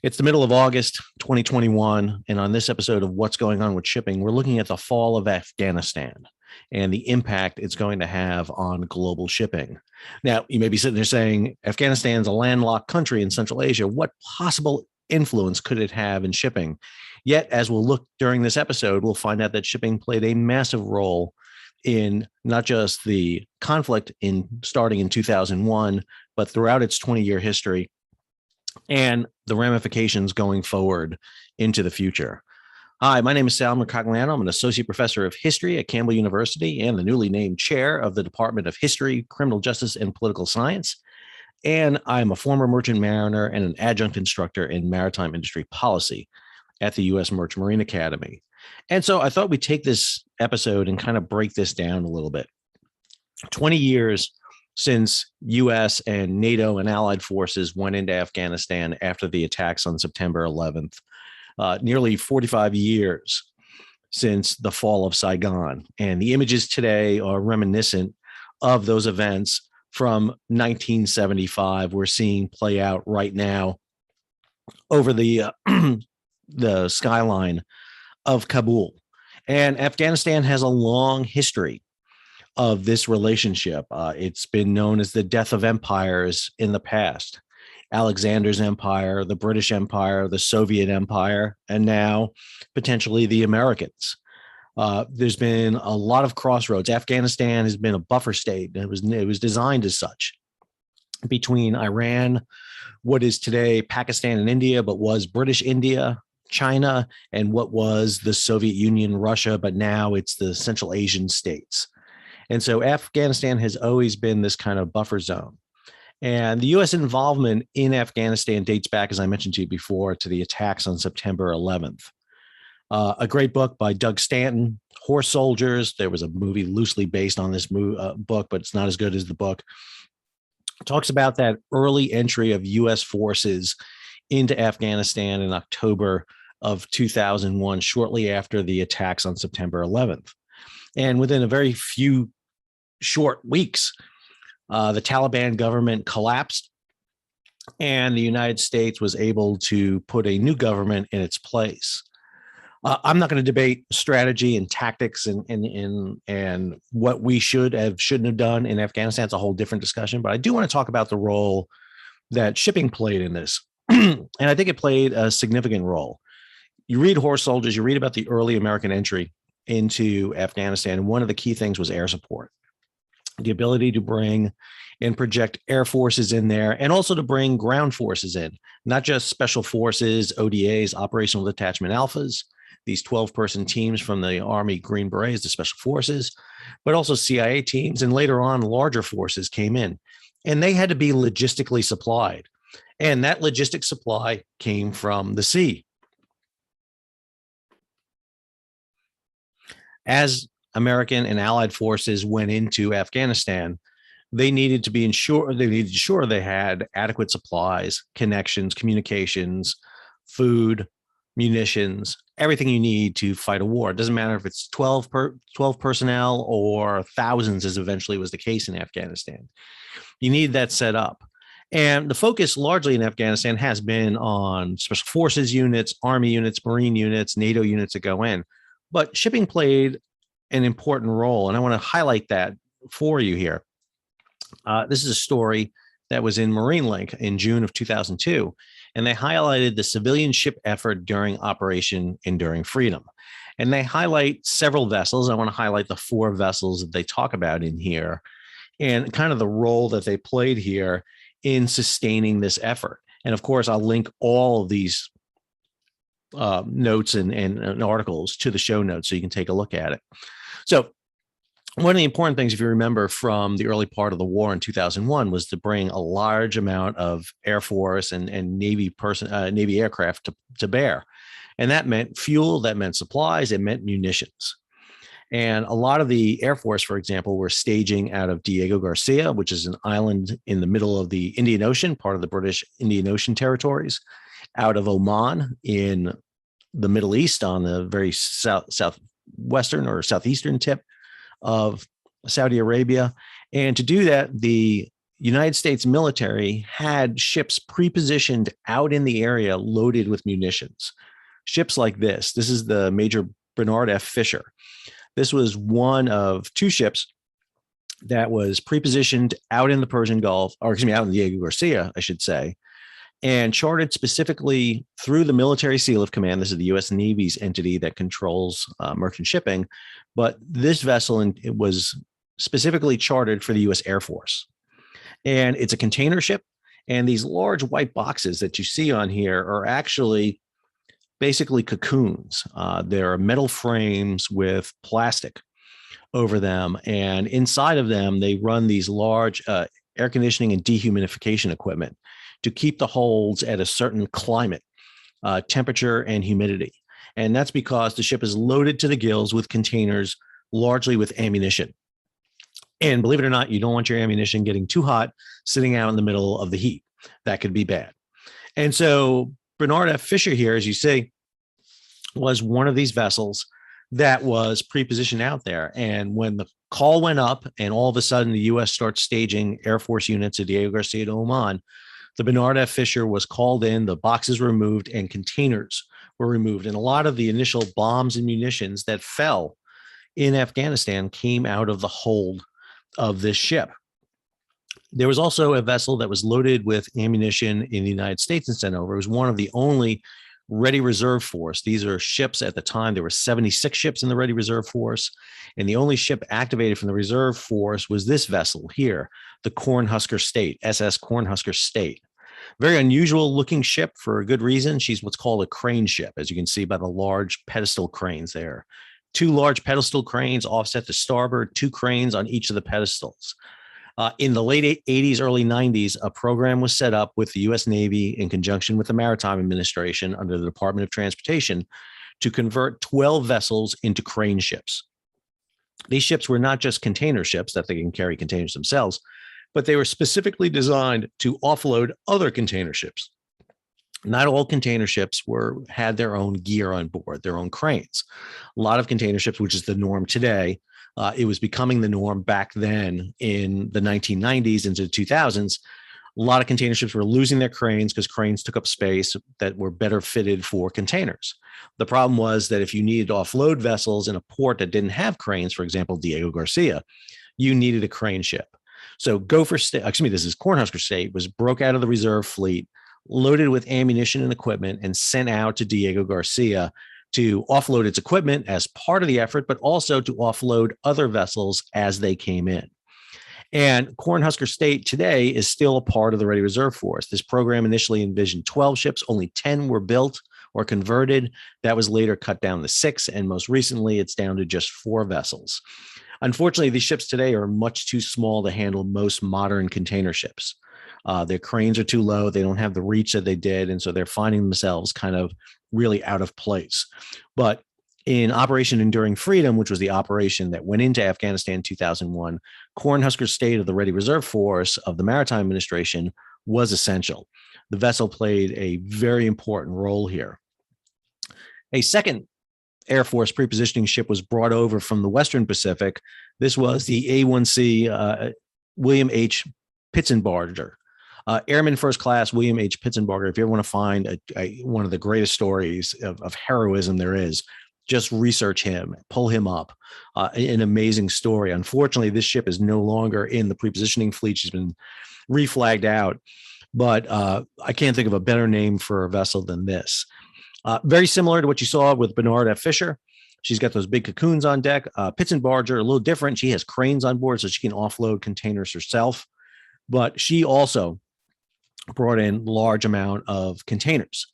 It's the middle of August 2021, and on this episode of What's Going On with Shipping, we're looking at the fall of Afghanistan and the impact it's going to have on global shipping. Now, you may be sitting there saying, Afghanistan's a landlocked country in Central Asia. What possible influence could it have in shipping? Yet, as we'll look during this episode, we'll find out that shipping played a massive role in not just the conflict starting in 2001, but throughout its 20-year history and the ramifications going forward into the future. Hi, my name is Sal Mercogliano. I'm an associate professor of history at Campbell University and the newly named chair of the Department of History, Criminal Justice, and Political Science. And I'm a former merchant mariner and an adjunct instructor in maritime industry policy at the U.S. Merchant Marine Academy. And so I thought we'd take this episode and kind of break this down a little bit. 20 years since U.S. and NATO and allied forces went into Afghanistan after the attacks on September 11th, nearly 45 years since the fall of Saigon. And the images today are reminiscent of those events from 1975 we're seeing play out right now over the the skyline of Kabul. And Afghanistan has a long history of this relationship. It's been known as the death of empires in the past. Alexander's empire, the British Empire, the Soviet Empire, and now potentially the Americans. There's been a lot of crossroads. Afghanistan has been a buffer state. It was designed as such between Iran, what is today Pakistan and India, but was British India, China, and what was the Soviet Union, Russia, but now it's the Central Asian states. And so Afghanistan has always been this kind of buffer zone. And the U.S. involvement in Afghanistan dates back, as I mentioned to you before, to the attacks on September 11th. A great book by Doug Stanton, Horse Soldiers. There was a movie loosely based on this book, but it's not as good as the book. Talks about that early entry of U.S. forces into Afghanistan in October of 2001, shortly after the attacks on September 11th. And within a very few short weeks, the Taliban government collapsed, and the United States was able to put a new government in its place. I'm not going to debate strategy and tactics and what we shouldn't have done in Afghanistan. It's a whole different discussion, but I do want to talk about the role that shipping played in this. And I think it played a significant role. You read Horse Soldiers, you read about the early American entry into Afghanistan, and one of the key things was air support. The ability to bring and project air forces in there, and also to bring ground forces in, not just special forces, ODAs, operational detachment alphas, these 12-person teams from the Army Green Berets, the special forces, but also CIA teams. And later on, larger forces came in, and they had to be logistically supplied. And that logistic supply came from the sea. As American and allied forces went into Afghanistan, they needed to ensure they had adequate supplies, connections, communications, food, munitions, everything you need to fight a war. It doesn't matter if it's 12 personnel or thousands, as eventually was the case in Afghanistan. You need that set up. And the focus largely in Afghanistan has been on special forces units, Army units, Marine units, NATO units that go in. But shipping played an important role, and I want to highlight that for you here. This is a story that was in Marine Link in June of 2002, and they highlighted the civilian ship effort during Operation Enduring Freedom. And they highlight several vessels. I want to highlight the 4 vessels that they talk about in here and kind of the role that they played here in sustaining this effort. And of course, I'll link all of these notes and articles to the show notes so you can take a look at it. So one of the important things, if you remember from the early part of the war in 2001, was to bring a large amount of Air Force and Navy aircraft to bear. And that meant fuel, that meant supplies, it meant munitions. And a lot of the Air Force, for example, were staging out of Diego Garcia, which is an island in the middle of the Indian Ocean, part of the British Indian Ocean territories, out of Oman in the Middle East on the very southwestern or southeastern tip of Saudi Arabia. And to do that, the United States military had ships pre-positioned out in the area loaded with munitions. Ships like this is the Major Bernard F. Fisher. This was one of two ships that was pre-positioned out in the Persian Gulf, or excuse me, out in Diego Garcia, I should say, and chartered specifically through the Military Sealift Command. This is the U.S. Navy's entity that controls merchant shipping. But this vessel it was specifically chartered for the U.S. Air Force. And it's a container ship. And these large white boxes that you see on here are actually basically cocoons. There are metal frames with plastic over them. And inside of them, they run these large air conditioning and dehumidification equipment to keep the holds at a certain climate, temperature, and humidity. And that's because the ship is loaded to the gills with containers, largely with ammunition. And believe it or not, you don't want your ammunition getting too hot, sitting out in the middle of the heat. That could be bad. And so Bernard F. Fisher here, as you see, was one of these vessels that was pre-positioned out there. And when the call went up and all of a sudden the U.S. starts staging Air Force units at Diego Garcia to Oman, the Bernard F. Fisher was called in, the boxes were removed, and containers were removed. And a lot of the initial bombs and munitions that fell in Afghanistan came out of the hold of this ship. There was also a vessel that was loaded with ammunition in the United States and sent over. It was one of the only Ready Reserve Force. These are ships at the time. There were 76 ships in the Ready Reserve Force. And the only ship activated from the Reserve Force was this vessel here, the Cornhusker State, SS Cornhusker State. Very unusual looking ship for a good reason. She's what's called a crane ship, as you can see by the large pedestal cranes there. Two large pedestal cranes offset to starboard, two cranes on each of the pedestals. In the late 80s, early 90s, a program was set up with the U.S. Navy in conjunction with the Maritime Administration under the Department of Transportation to convert 12 vessels into crane ships. These ships were not just container ships that they can carry containers themselves, but they were specifically designed to offload other container ships. Not all container ships had their own gear on board, their own cranes. A lot of container ships, which is the norm today, it was becoming the norm back then in the 1990s into the 2000s. A lot of container ships were losing their cranes because cranes took up space that were better fitted for containers. The problem was that if you needed to offload vessels in a port that didn't have cranes, for example, Diego Garcia, you needed a crane ship. So this is Cornhusker State, was broke out of the reserve fleet, loaded with ammunition and equipment, and sent out to Diego Garcia to offload its equipment as part of the effort, but also to offload other vessels as they came in. And Cornhusker State today is still a part of the Ready Reserve Force. This program initially envisioned 12 ships, only 10 were built or converted. That was later cut down to 6, and most recently it's down to just 4 vessels. Unfortunately, these ships today are much too small to handle most modern container ships. Their cranes are too low. They don't have the reach that they did. And so they're finding themselves kind of really out of place. But in Operation Enduring Freedom, which was the operation that went into Afghanistan in 2001, Cornhusker State of the Ready Reserve Force of the Maritime Administration was essential. The vessel played a very important role here. A second Air Force prepositioning ship was brought over from the Western Pacific. This was the A1C William H. Pitsenbarger. Airman First Class William H. Pitsenbarger. If you ever want to find one of the greatest stories of heroism there is, just research him, pull him up. An amazing story. Unfortunately, this ship is no longer in the prepositioning fleet. She's been reflagged out. But I can't think of a better name for a vessel than this. Very similar to what you saw with Bernard F. Fisher. She's got those big cocoons on deck. Pitsenbarger, a little different. She has cranes on board so she can offload containers herself. But she also brought in large amount of containers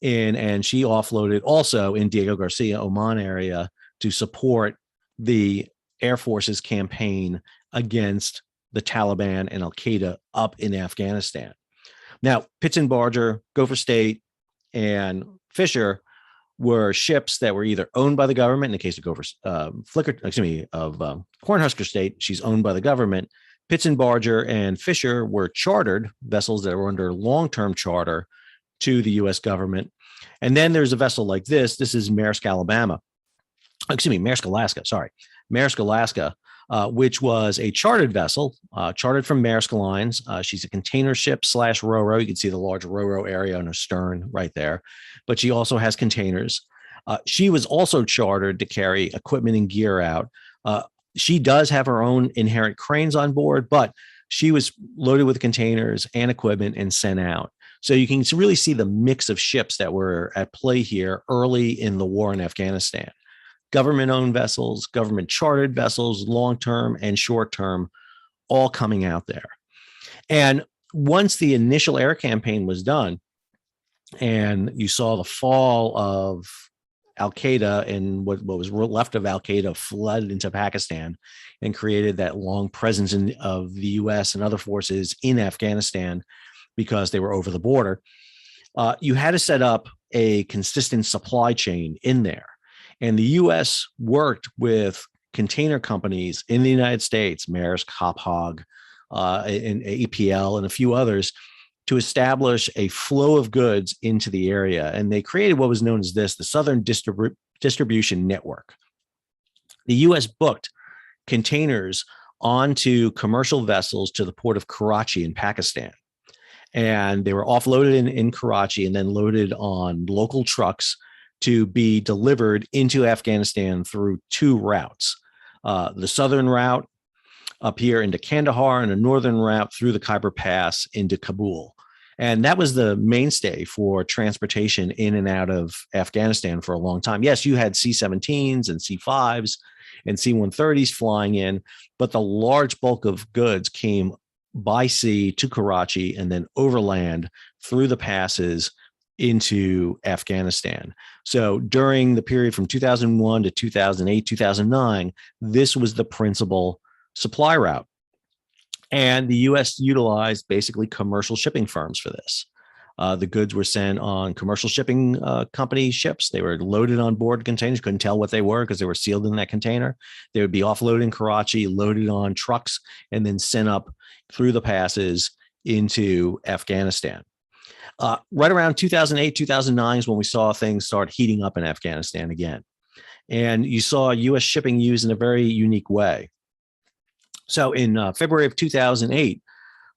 and she offloaded also in Diego Garcia, Oman area to support the Air Force's campaign against the Taliban and Al-Qaeda up in Afghanistan. Now, Pitsenbarger, Gopher State, and Fisher were ships that were either owned by the government. In the case of Cornhusker State, she's owned by the government. Pitsenbarger and Fisher were chartered vessels that were under long-term charter to the U.S. government. And then there's a vessel like this. This is Maersk Alaska. Maersk Alaska. which was a chartered vessel, chartered from Maersk Lines. She's a container ship / ro-ro. You can see the large ro-ro area on her stern right there, but she also has containers. She was also chartered to carry equipment and gear out. She does have her own inherent cranes on board, but she was loaded with containers and equipment and sent out. So you can really see the mix of ships that were at play here early in the war in Afghanistan. Government-owned vessels, government-chartered vessels, long-term and short-term, all coming out there. And once the initial air campaign was done, and you saw the fall of Al-Qaeda and what was left of Al-Qaeda fled into Pakistan and created that long presence of the U.S. and other forces in Afghanistan because they were over the border. You had to set up a consistent supply chain in there. And the U.S. worked with container companies in the United States, Maersk, Hauppauge, and APL, and a few others, to establish a flow of goods into the area. And they created what was known as the Southern Distribution Network. The U.S. booked containers onto commercial vessels to the port of Karachi in Pakistan. And they were offloaded in Karachi and then loaded on local trucks to be delivered into Afghanistan through two routes. The southern route up here into Kandahar and a northern route through the Khyber Pass into Kabul. And that was the mainstay for transportation in and out of Afghanistan for a long time. Yes, you had C-17s and C-5s and C-130s flying in, but the large bulk of goods came by sea to Karachi and then overland through the passes into Afghanistan. So during the period from 2001 to 2008, 2009, this was the principal supply route. And the U.S. utilized basically commercial shipping firms for this. The goods were sent on commercial shipping company ships. They were loaded on board containers, couldn't tell what they were because they were sealed in that container. They would be offloaded in Karachi, loaded on trucks, and then sent up through the passes into Afghanistan. Right around 2008, 2009 is when we saw things start heating up in Afghanistan again. And you saw U.S. shipping used in a very unique way. So in February of 2008,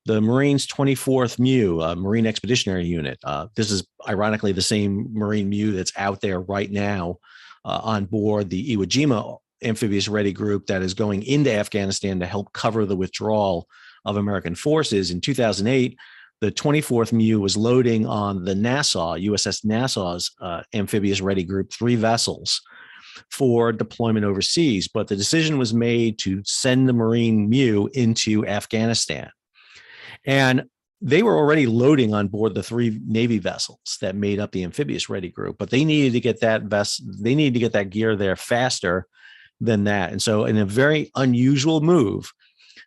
the Marines' 24th MEU, Marine Expeditionary Unit, this is ironically the same Marine MEU that's out there right now on board the Iwo Jima amphibious ready group that is going into Afghanistan to help cover the withdrawal of American forces. In 2008, the 24th MEU was loading on the Nassau, USS Nassau's amphibious ready group, 3 vessels for deployment overseas. But the decision was made to send the Marine MEU into Afghanistan. And they were already loading on board the 3 Navy vessels that made up the amphibious ready group, but they needed to get that gear there faster than that. And so in a very unusual move,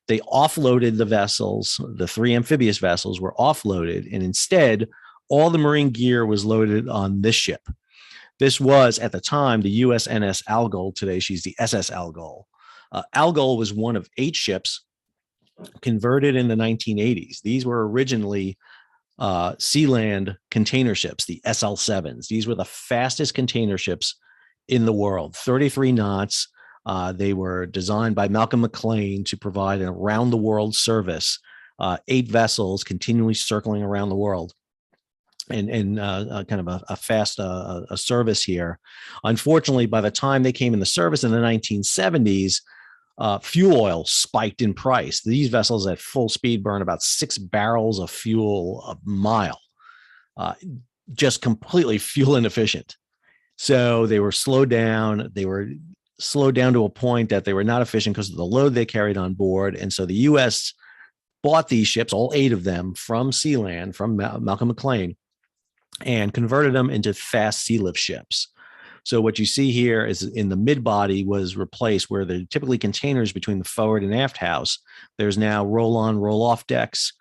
they offloaded the vessels. The 3 amphibious vessels were offloaded, and instead all the Marine gear was loaded on this ship. This was, at the time, the USNS Algol. Today, she's the SS Algol. Algol was one of 8 ships converted in the 1980s. These were originally Sealand container ships, the SL-7s. These were the fastest container ships in the world, 33 knots. They were designed by Malcolm McLean to provide an around-the-world service, 8 vessels continually circling around the world. And kind of a fast service here. Unfortunately, by the time they came into service in the 1970s, fuel oil spiked in price. These vessels at full speed burn about 6 barrels of fuel a mile, just completely fuel inefficient. So they were slowed down. They were slowed down to a point that they were not efficient because of the load they carried on board. And so the U.S. bought these ships, all 8 of them, from Sealand, from Malcolm McLean, and converted them into fast sealift ships. So what you see here is in the mid-body was replaced where there are typically containers between the forward and aft house. There's now roll-on, roll-off decks.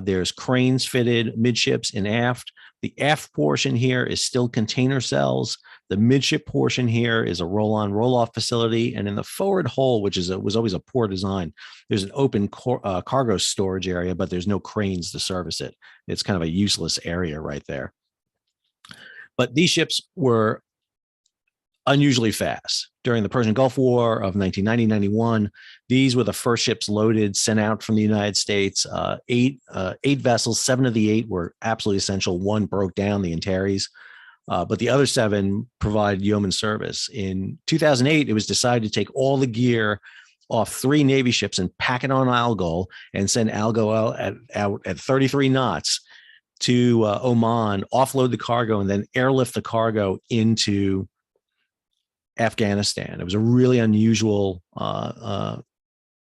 There's cranes fitted midships and aft. The aft portion here is still container cells. The midship portion here is a roll-on, roll-off facility. And in the forward hull, which was always a poor design, there's an open cargo storage area, but there's no cranes to service it. It's kind of a useless area right there. But these ships were unusually fast. During the Persian Gulf War of 1990-91, these were the first ships loaded, sent out from the United States. Eight vessels, 7 of the 8 were absolutely essential. 1 broke down, the Antares, but the other 7 provided yeoman service. In 2008, it was decided to take all the gear off 3 Navy ships and pack it on Algol and send Algol out at 33 knots to Oman, offload the cargo, and then airlift the cargo into Afghanistan. It was a really unusual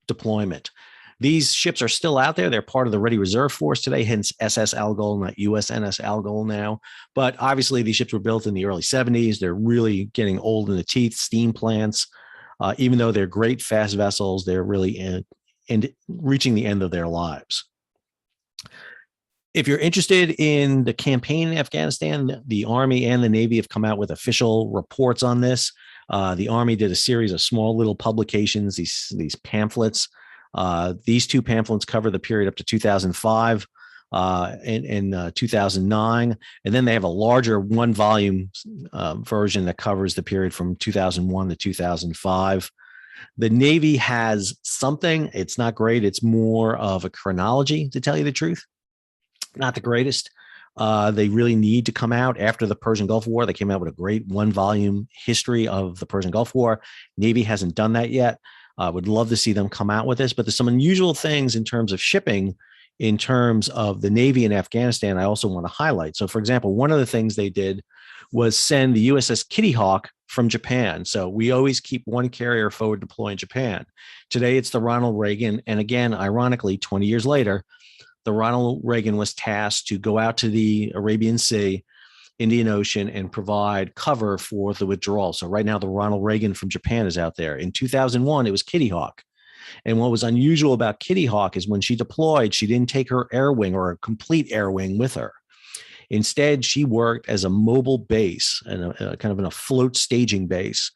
deployment. These ships are still out there. They're part of the Ready Reserve Force today, hence SS Algol, not USNS Algol now. But obviously, these ships were built in the early 70s. They're really getting old in the teeth, steam plants. Even though they're great fast vessels, they're really reaching the end of their lives. If you're interested in the campaign in Afghanistan, the Army and the Navy have come out with official reports on this. The Army did a series of small little publications, these pamphlets. These 2 pamphlets cover the period up to 2005 and 2009. And then they have a larger 1-volume version that covers the period from 2001 to 2005. The Navy has something. It's not great. It's more of a chronology, to tell you the truth. Not the greatest. They really need to come out after the Persian Gulf War. They came out with a great 1-volume history of the Persian Gulf War. Navy hasn't done that yet. Would love to see them come out with this, but there's some unusual things in terms of shipping, in terms of the Navy in Afghanistan, I also want to highlight. So, for example, one of the things they did was send the USS Kitty Hawk from Japan. So we always keep 1 carrier forward deploy in Japan. Today, it's the Ronald Reagan. And again, ironically, 20 years later, the Ronald Reagan was tasked to go out to the Arabian Sea, Indian Ocean, and provide cover for the withdrawal. So right now, the Ronald Reagan from Japan is out there. In 2001, it was Kitty Hawk. And what was unusual about Kitty Hawk is when she deployed, she didn't take her air wing or a complete air wing with her. Instead, she worked as a mobile base and kind of in a float staging base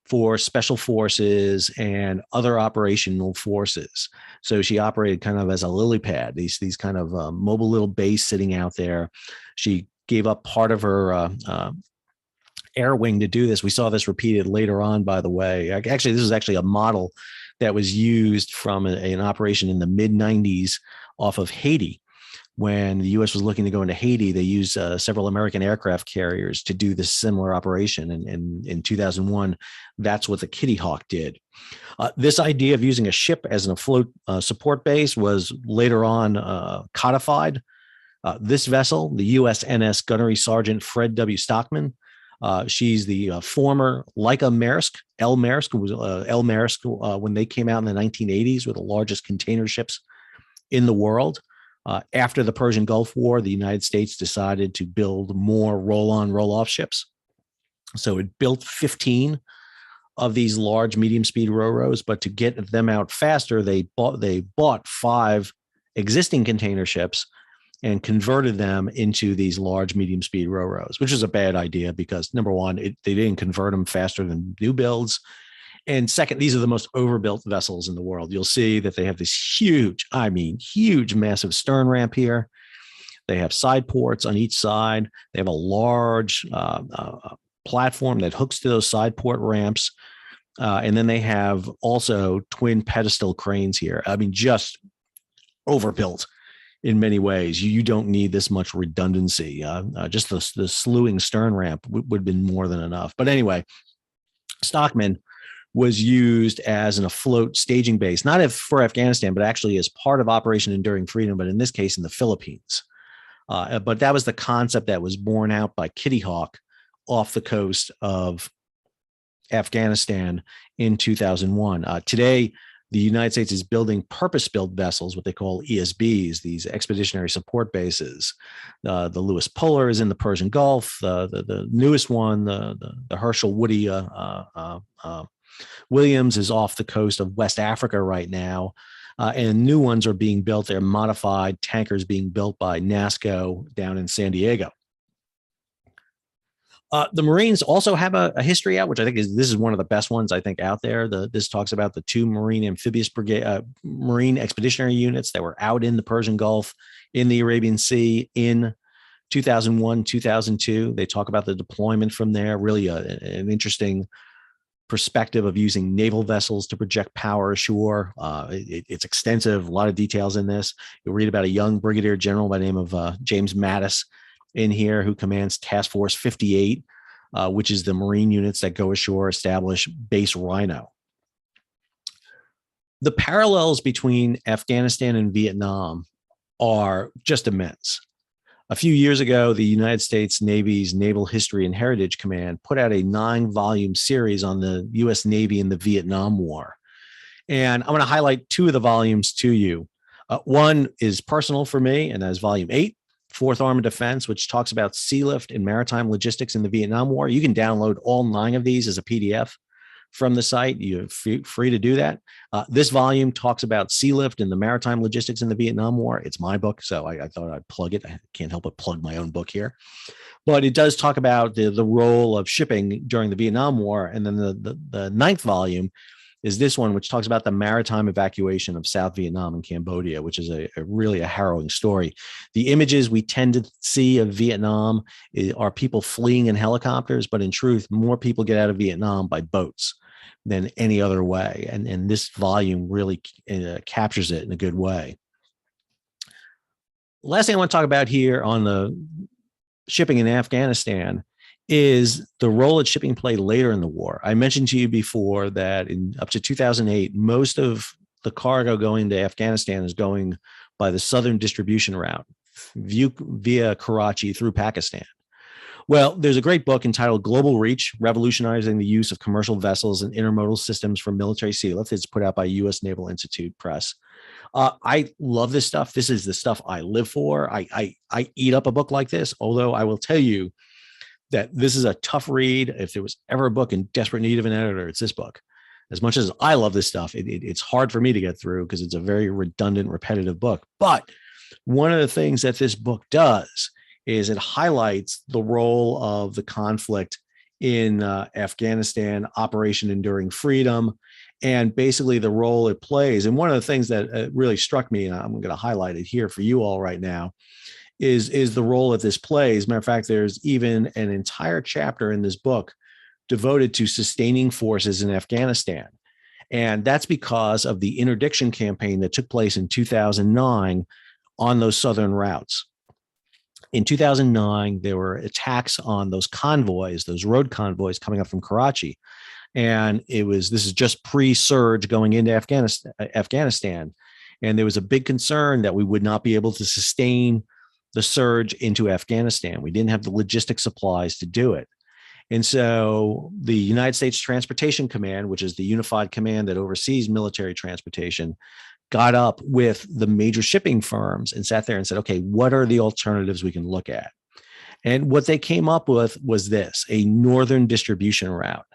for special forces and other operational forces. So she operated kind of as a lily pad, these kind of mobile little base sitting out there. She gave up part of her air wing to do this. We saw this repeated later on, by the way. Actually, this is actually a model that was used from an operation in the mid-90s off of Haiti. When the U.S. was looking to go into Haiti, they used several American aircraft carriers to do this similar operation. And in 2001, that's what the Kitty Hawk did. This idea of using a ship as an afloat support base was later on codified. This vessel, the USNS Gunnery Sergeant Fred W. Stockman, she's the former Leica Maersk, L. Maersk, was L. Maersk when they came out in the 1980s, were the largest container ships in the world. After the Persian Gulf War, the United States decided to build more roll-on, roll-off ships. So it built 15 of these large medium-speed ro-ros, but to get them out faster, they bought 5 existing container ships and converted them into these large medium-speed ro-ros, which is a bad idea because, number one, they didn't convert them faster than new builds. And second, these are the most overbuilt vessels in the world. You'll see that they have this huge, massive stern ramp here. They have side ports on each side. They have a large platform that hooks to those side port ramps. And then they have also twin pedestal cranes here. I mean, just overbuilt in many ways. You don't need this much redundancy. Just the slewing stern ramp would have been more than enough. But anyway, Stockman was used as an afloat staging base, not for Afghanistan, but actually as part of Operation Enduring Freedom, but in this case in the Philippines. But that was the concept that was borne out by Kitty Hawk off the coast of Afghanistan in 2001. Today, the United States is building purpose-built vessels, what they call ESBs, these expeditionary support bases. The Lewis Puller is in the Persian Gulf. The newest one, the Herschel Woody Williams, is off the coast of West Africa right now. And new ones are being built. They're modified tankers being built by NASSCO down in San Diego. The Marines also have a history out, which I think this is one of the best ones I think out there. This talks about the 2 Marine amphibious brigade, Marine expeditionary units that were out in the Persian Gulf, in the Arabian Sea, in 2001, 2002. They talk about the deployment from there, really an interesting perspective of using naval vessels to project power ashore. It's extensive, a lot of details in this. You'll read about a young brigadier general by the name of James Mattis in here, who commands Task Force 58, which is the Marine units that go ashore, establish Base Rhino. The parallels between Afghanistan and Vietnam are just immense. A few years ago, the United States Navy's Naval History and Heritage Command put out a 9-volume series on the U.S. Navy in the Vietnam War. And I'm going to highlight 2 of the volumes to you. One is personal for me, and that is volume 8, Fourth Armored Defense, which talks about sealift and maritime logistics in the Vietnam War. You can download all 9 of these as a PDF from the site. You're free to do that. This volume talks about sealift and the maritime logistics in the Vietnam War. It's my book, so I thought I'd plug it. I can't help but plug my own book here. But it does talk about the role of shipping during the Vietnam War. And then the 9th volume is this one, which talks about the maritime evacuation of South Vietnam and Cambodia, which is really a harrowing story. The images we tend to see of Vietnam are people fleeing in helicopters, but in truth, more people get out of Vietnam by boats than any other way. And this volume really captures it in a good way. Last thing I want to talk about here on the shipping in Afghanistan is the role that shipping played later in the war. I mentioned to you before that in up to 2008, most of the cargo going to Afghanistan is going by the southern distribution route via Karachi through Pakistan. Well, there's a great book entitled Global Reach, Revolutionizing the Use of Commercial Vessels and Intermodal Systems for Military Sealift. It's put out by U.S. Naval Institute Press. I love this stuff. This is the stuff I live for. I eat up a book like this, although I will tell you that this is a tough read. If there was ever a book in desperate need of an editor, it's this book. As much as I love this stuff, it's hard for me to get through because it's a very redundant, repetitive book. But one of the things that this book does is it highlights the role of the conflict in Afghanistan, Operation Enduring Freedom, and basically the role it plays. And one of the things that really struck me, and I'm going to highlight it here for you all right now, is the role that this plays. Matter of fact, there's even an entire chapter in this book devoted to sustaining forces in Afghanistan. And that's because of the interdiction campaign that took place in 2009 on those southern routes. In 2009, there were attacks on those convoys, those road convoys coming up from Karachi. And this is just pre-surge going into Afghanistan. And there was a big concern that we would not be able to sustain the surge into Afghanistan. We didn't have the logistic supplies to do it. And so the United States Transportation Command, which is the unified command that oversees military transportation, got up with the major shipping firms and sat there and said, okay, what are the alternatives we can look at? And what they came up with was this: a northern distribution route,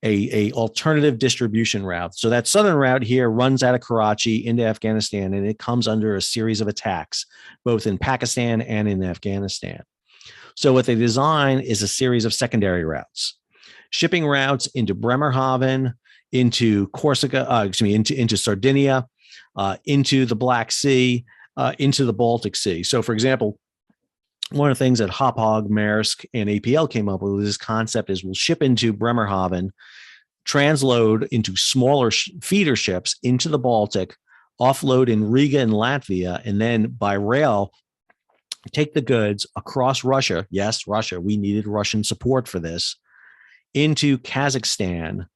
a alternative distribution route. So that southern route here runs out of Karachi into Afghanistan, and it comes under a series of attacks, both in Pakistan and in Afghanistan. So what they design is a series of secondary routes, shipping routes into Bremerhaven, into Corsica, into Sardinia, into the Black Sea, into the Baltic Sea. So, for example, one of the things that Hauppauge, Maersk, and APL came up with this concept is we'll ship into Bremerhaven, transload into smaller feeder ships into the Baltic, offload in Riga and Latvia, and then by rail, take the goods across Russia. Yes, Russia. We needed Russian support for this, into Kazakhstan,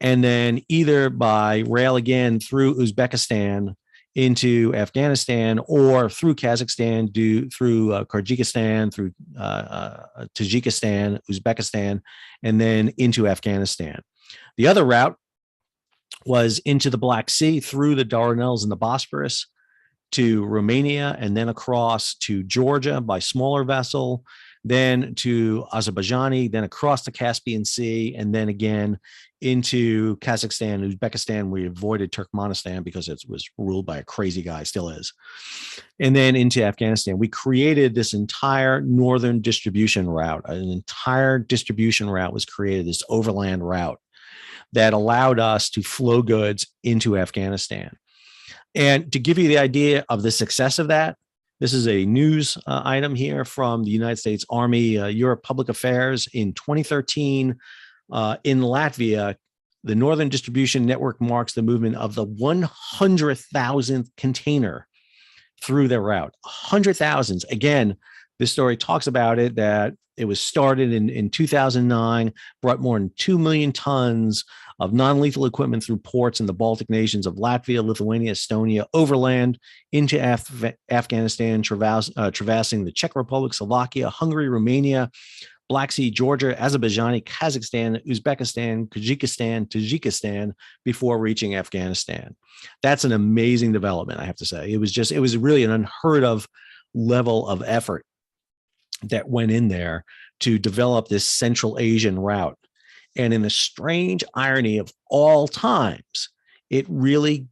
and then either by rail again through Uzbekistan into Afghanistan, or through Kazakhstan, through Kyrgyzstan, through Tajikistan, Uzbekistan, and then into Afghanistan. The other route was into the Black Sea through the Dardanelles and the Bosphorus to Romania, and then across to Georgia by smaller vessel, then to Azerbaijan, then across the Caspian Sea, and then again into Kazakhstan, Uzbekistan. We avoided Turkmenistan because it was ruled by a crazy guy, still is. And then into Afghanistan. We created this entire northern distribution route. An entire distribution route was created, this overland route that allowed us to flow goods into Afghanistan. And to give you the idea of the success of that, This is a news item here from the United States Army, Europe Public Affairs. In 2013, in Latvia, the Northern Distribution Network marks the movement of the 100,000th container through their route. 100,000. Again, this story talks about it, that it was started in 2009, brought more than 2 million tons of non-lethal equipment through ports in the Baltic nations of Latvia, Lithuania, Estonia, overland into Afghanistan, traversing the Czech Republic, Slovakia, Hungary, Romania, Black Sea, Georgia, Azerbaijan, Kazakhstan, Uzbekistan, Kyrgyzstan, Tajikistan before reaching Afghanistan. That's an amazing development, I have to say. It was really an unheard of level of effort that went in there to develop this Central Asian route. And in the strange irony of all times, it really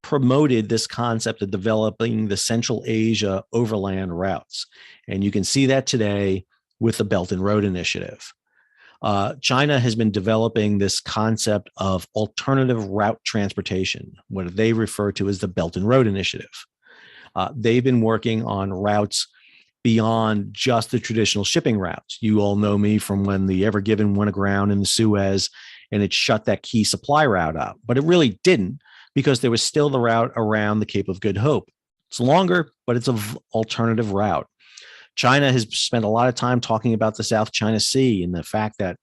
promoted this concept of developing the Central Asia overland routes. And you can see that today with the Belt and Road Initiative. China has been developing this concept of alternative route transportation, what they refer to as the Belt and Road Initiative. They've been working on routes beyond just the traditional shipping routes. You all know me from when the Ever Given went aground in the Suez and it shut that key supply route out. But it really didn't, because there was still the route around the Cape of Good Hope. It's longer, but it's an alternative route. China has spent a lot of time talking about the South China Sea and the fact that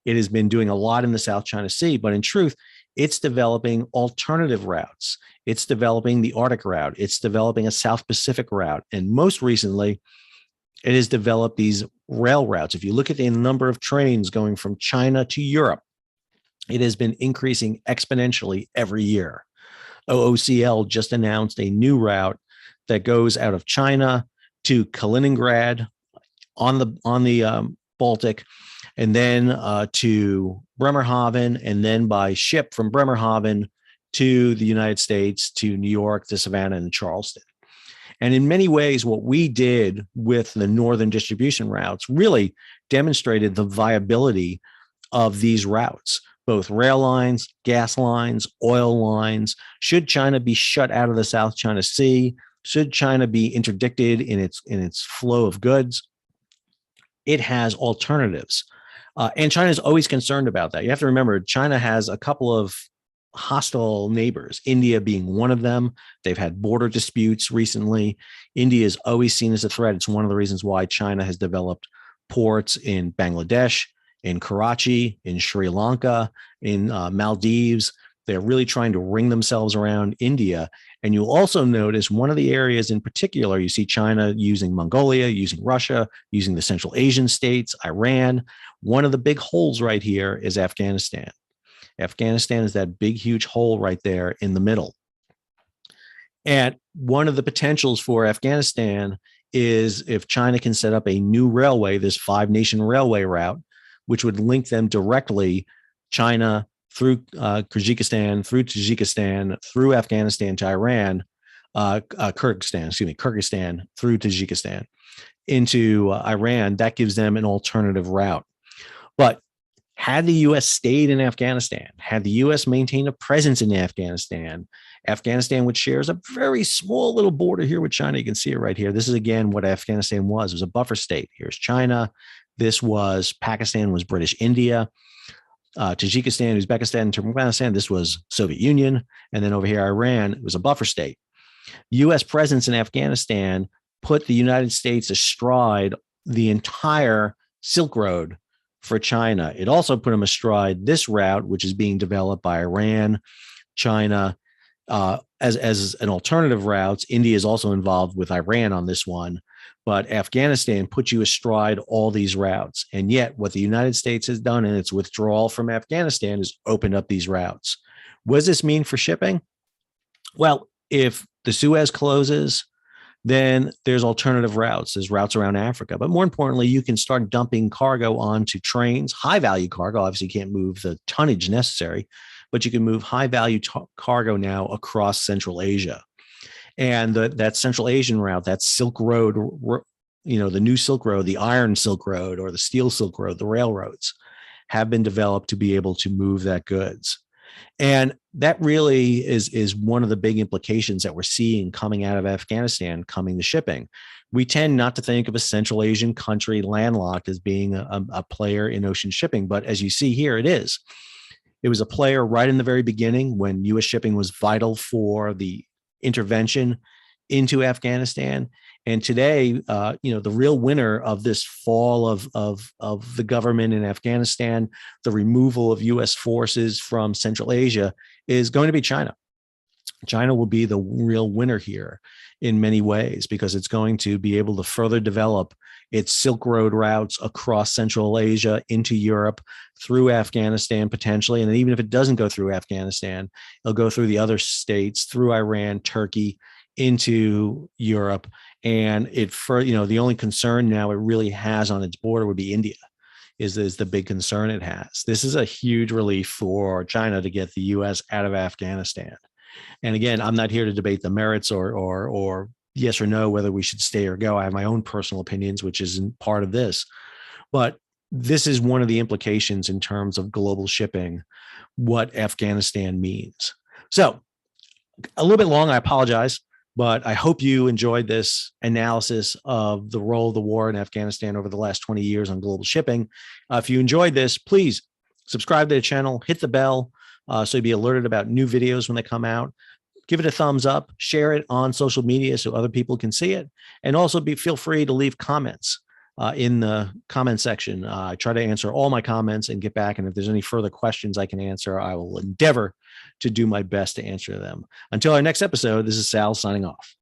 it has been doing a lot in the South China Sea, but in truth, it's developing alternative routes. It's developing the Arctic route. It's developing a South Pacific route. And most recently, it has developed these rail routes. If you look at the number of trains going from China to Europe, it has been increasing exponentially every year. OOCL just announced a new route that goes out of China to Kaliningrad on the Baltic, and then to Bremerhaven, and then by ship from Bremerhaven to the United States, to New York, to Savannah, and Charleston. And in many ways, what we did with the northern distribution routes really demonstrated the viability of these routes, both rail lines, gas lines, oil lines. Should China be shut out of the South China Sea? Should China be interdicted in its flow of goods? It has alternatives. And China is always concerned about that. You have to remember, China has a couple of hostile neighbors, India being one of them. They've had border disputes recently. India is always seen as a threat. It's one of the reasons why China has developed ports in Bangladesh, in Karachi, in Sri Lanka, in Maldives. They're really trying to ring themselves around India. And you'll also notice one of the areas in particular, you see China using Mongolia, using Russia, using the Central Asian states, Iran. One of the big holes right here is Afghanistan. Afghanistan is that big, huge hole right there in the middle. And one of the potentials for Afghanistan is if China can set up a new railway, this 5-nation railway route, which would link them directly, China through Kyrgyzstan, through Tajikistan, through Afghanistan to Iran, Kyrgyzstan through Tajikistan into Iran. That gives them an alternative route. But had the U.S. stayed in Afghanistan, had the U.S. maintained a presence in Afghanistan, which shares a very small little border here with China. You can see it right here. This is, again, what Afghanistan was. It was a buffer state. Here's China. This was Pakistan, was British India. Tajikistan, Uzbekistan, Turkmenistan, this was Soviet Union. And then over here, Iran, it was a buffer state. U.S. presence in Afghanistan put the United States astride the entire Silk Road for China. It also put them astride this route, which is being developed by Iran, China, as an alternative route. India is also involved with Iran on this one. But Afghanistan put you astride all these routes. And yet what the United States has done in its withdrawal from Afghanistan is opened up these routes. What does this mean for shipping? Well, if the Suez closes, then there's alternative routes. There's routes around Africa. But more importantly, you can start dumping cargo onto trains, high-value cargo. Obviously, you can't move the tonnage necessary, but you can move high-value cargo now across Central Asia. And that Central Asian route, that Silk Road, the new Silk Road, the Iron Silk Road, or the Steel Silk Road, the railroads have been developed to be able to move that goods. And that really is one of the big implications that we're seeing coming out of Afghanistan, coming to shipping. We tend not to think of a Central Asian country landlocked as being a player in ocean shipping, but as you see here, it is. It was a player right in the very beginning when U.S. shipping was vital for the intervention into Afghanistan. And today, the real winner of this fall of the government in Afghanistan, the removal of U.S. forces from Central Asia, is going to be China. China will be the real winner here in many ways because it's going to be able to further develop its Silk Road routes across Central Asia into Europe, through Afghanistan potentially. And even if it doesn't go through Afghanistan, it'll go through the other states, through Iran, Turkey, into Europe. And the only concern now it really has on its border would be India. Is the big concern it has. This is a huge relief for China to get the U.S. out of Afghanistan. And again, I'm not here to debate the merits or yes or no, whether we should stay or go. I have my own personal opinions, which isn't part of this. But this is one of the implications in terms of global shipping, what Afghanistan means. So a little bit long, I apologize, but I hope you enjoyed this analysis of the role of the war in Afghanistan over the last 20 years on global shipping. If you enjoyed this, please subscribe to the channel, hit the bell, so you'll be alerted about new videos when they come out. Give it a thumbs up, share it on social media so other people can see it. And also feel free to leave comments in the comment section. I try to answer all my comments and get back. And if there's any further questions I can answer, I will endeavor to do my best to answer them. Until our next episode, this is Sal signing off.